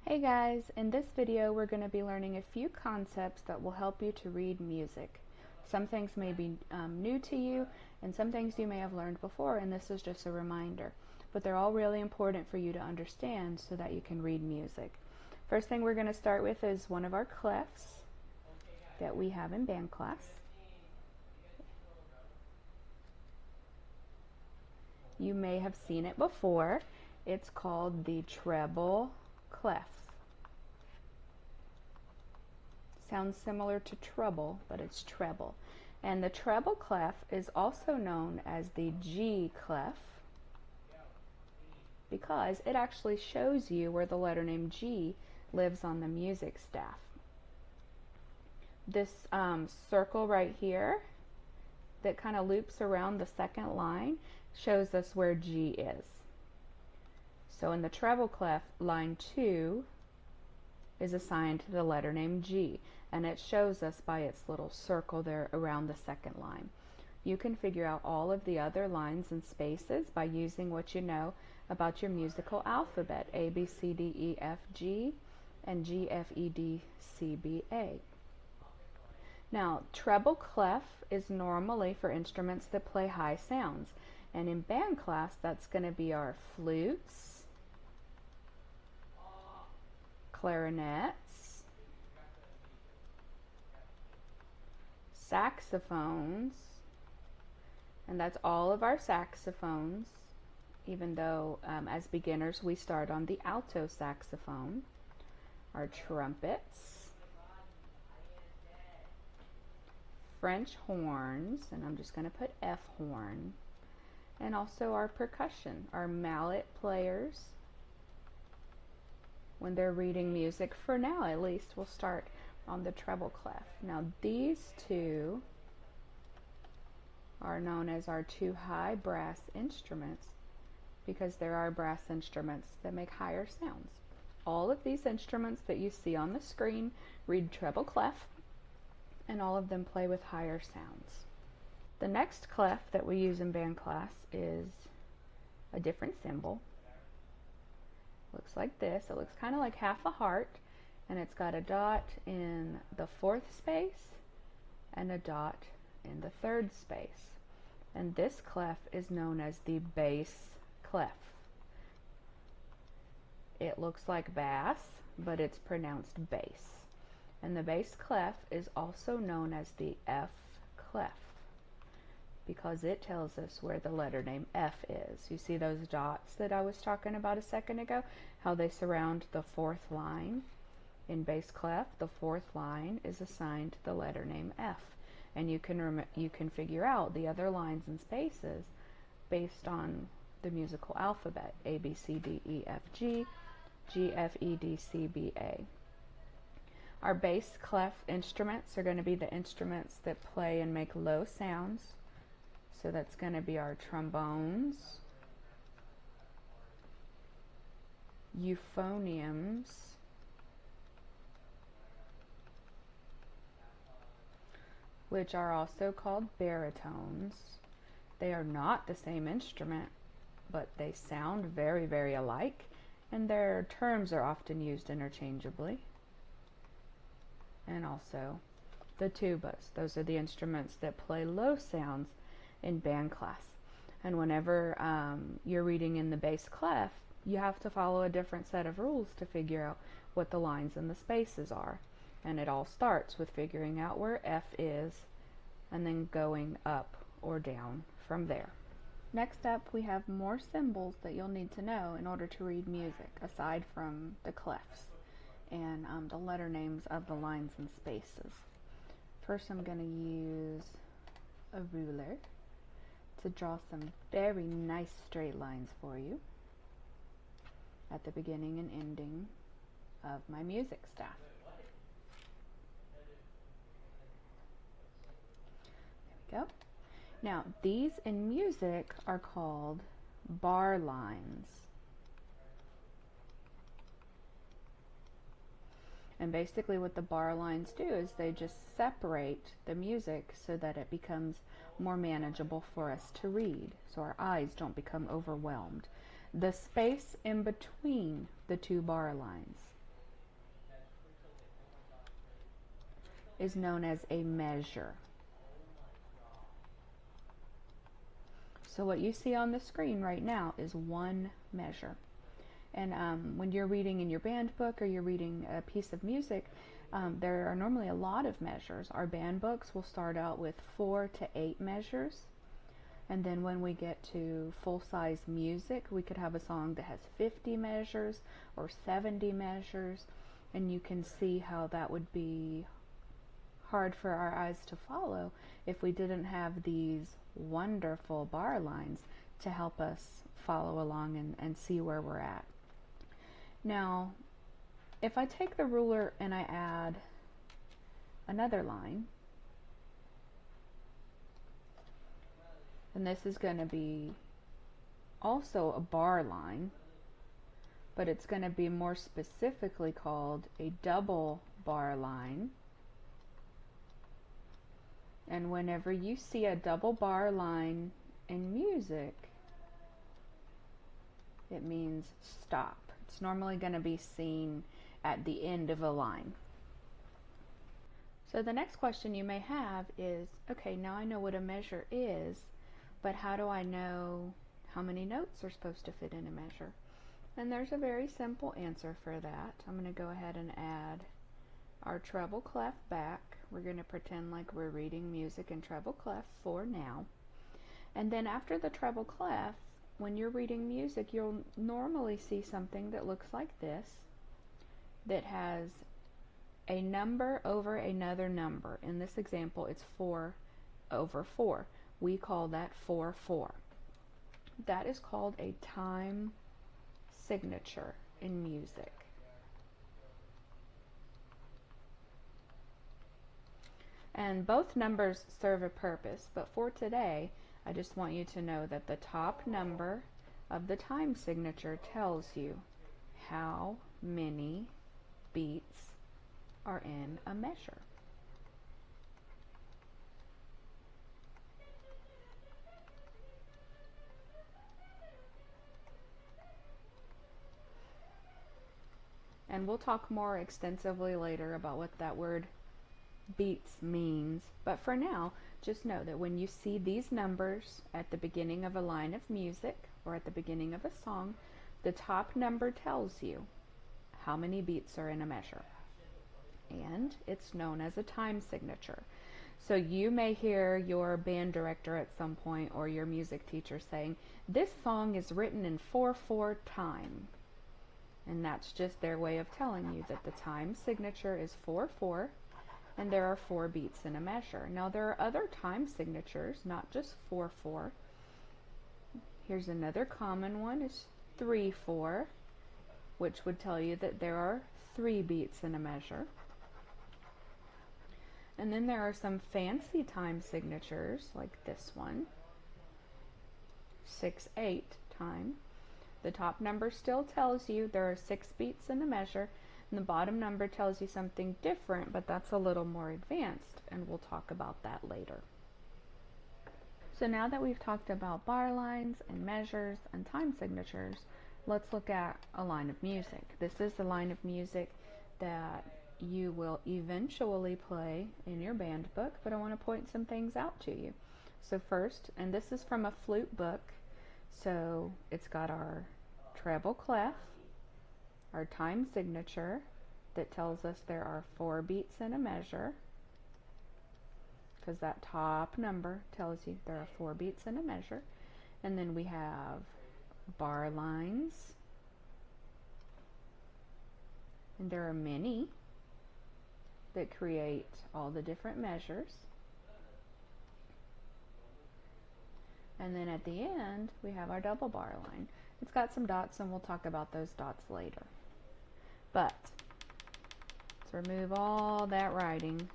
Hey guys, in this video we're going to be learning a few concepts that will help you to read music. Some things may be new to you and some things you may have learned before, and this is just a reminder. But they're all really important for you to understand so that you can read music. First thing we're going to start with is one of our clefs that we have in band class. You may have seen it before. It's called the treble clef. Sounds similar to trouble, but it's treble. And the treble clef is also known as the G clef because it actually shows you where the letter name G lives on the music staff. This circle right here that kind of loops around the second line shows us where G is. So in the treble clef, line 2 is assigned to the letter name G, and it shows us by its little circle there around the second line. You can figure out all of the other lines and spaces by using what you know about your musical alphabet: A, B, C, D, E, F, G, and G, F, E, D, C, B, A. Now, treble clef is normally for instruments that play high sounds, and in band class that's going to be our flutes, clarinets, saxophones, and that's all of our saxophones, even though as beginners we start on the alto saxophone, our trumpets, French horns, and I'm just going to put F horn, and also our percussion, our mallet players. When they're reading music, for now at least, we'll start on the treble clef. Now these two are known as our two high brass instruments because there are brass instruments that make higher sounds. All of these instruments that you see on the screen read treble clef, and all of them play with higher sounds. The next clef that we use in band class is a different symbol. Looks like this. It looks kind of like half a heart, and it's got a dot in the fourth space and a dot in the third space. And this clef is known as the bass clef. It looks like bass, but it's pronounced bass. And the bass clef is also known as the F clef because it tells us where the letter name F is. You see those dots that I was talking about a second ago, how they surround the fourth line? In bass clef, the fourth line is assigned the letter name F, and you can figure out the other lines and spaces based on the musical alphabet: A, B, C, D, E, F, G, G, F, E, D, C, B, A. Our bass clef instruments are going to be the instruments that play and make low sounds. So that's going to be our trombones, euphoniums, which are also called baritones. They are not the same instrument, but they sound very, very alike, and their terms are often used interchangeably. And also the tubas. Those are the instruments that play low sounds in band class. And whenever you're reading in the bass clef, you have to follow a different set of rules to figure out what the lines and the spaces are. And it all starts with figuring out where F is and then going up or down from there. Next up, we have more symbols that you'll need to know in order to read music, aside from the clefs and the letter names of the lines and spaces. First, I'm going to use a ruler to draw some very nice straight lines for you at the beginning and ending of my music staff. There we go. Now, these in music are called bar lines. And basically what the bar lines do is they just separate the music so that it becomes more manageable for us to read, so our eyes don't become overwhelmed. The space in between the two bar lines is known as a measure. So what you see on the screen right now is one measure. And when you're reading in your band book or you're reading a piece of music, there are normally a lot of measures. Our band books will start out with 4 to 8 measures. And then when we get to full-size music, we could have a song that has 50 measures or 70 measures. And you can see how that would be hard for our eyes to follow if we didn't have these wonderful bar lines to help us follow along and see where we're at. Now, if I take the ruler and I add another line, and this is going to be also a bar line, but it's going to be more specifically called a double bar line. And whenever you see a double bar line in music, it means stop. It's normally going to be seen at the end of a line. So the next question you may have is, okay, now I know what a measure is, but how do I know how many notes are supposed to fit in a measure? And there's a very simple answer for that. I'm going to go ahead and add our treble clef back. We're going to pretend like we're reading music in treble clef for now. And then after the treble clef, when you're reading music, you'll normally see something that looks like this, that has a number over another number. In this example, it's 4 over 4. We call that 4/4. That is called a time signature in music. And both numbers serve a purpose, but for today, I just want you to know that the top number of the time signature tells you how many beats are in a measure. And we'll talk more extensively later about what that word beats means. But for now, just know that when you see these numbers at the beginning of a line of music or at the beginning of a song, the top number tells you how many beats are in a measure. And it's known as a time signature. So you may hear your band director at some point or your music teacher saying, this song is written in 4/4 time. And that's just their way of telling you that the time signature is 4/4 and there are 4 beats in a measure. Now there are other time signatures, not just 4/4. Here's another common one, is 3/4, which would tell you that there are 3 beats in a measure. And then there are some fancy time signatures, like this one, 6/8 time. The top number still tells you there are 6 beats in a measure, and the bottom number tells you something different, but that's a little more advanced, and we'll talk about that later. So now that we've talked about bar lines and measures and time signatures, let's look at a line of music. This is the line of music that you will eventually play in your band book, but I want to point some things out to you. So first, and this is from a flute book, so it's got our treble clef, our time signature that tells us there are 4 beats in a measure, because that top number tells you there are 4 beats in a measure. And then we have bar lines, and there are many that create all the different measures. And then at the end, we have our double bar line. It's got some dots, and we'll talk about those dots later. But let's remove all that writing,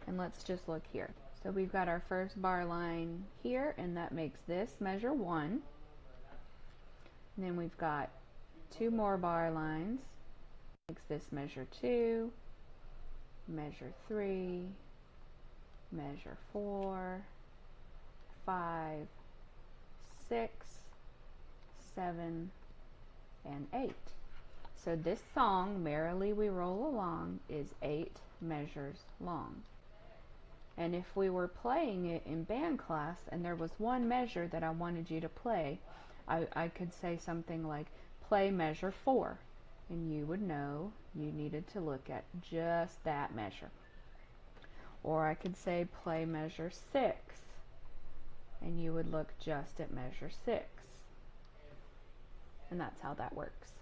and let's just look here. So we've got our first bar line here, and that makes this measure 1. And then we've got 2 more bar lines, makes this measure 2, measure 3, measure 4, 5, 6, 7, and 8. So this song, Merrily We Roll Along, is 8 measures long. And if we were playing it in band class and there was one measure that I wanted you to play, I could say something like, play measure 4. And you would know you needed to look at just that measure. Or I could say, play measure 6. And you would look just at measure 6. And that's how that works.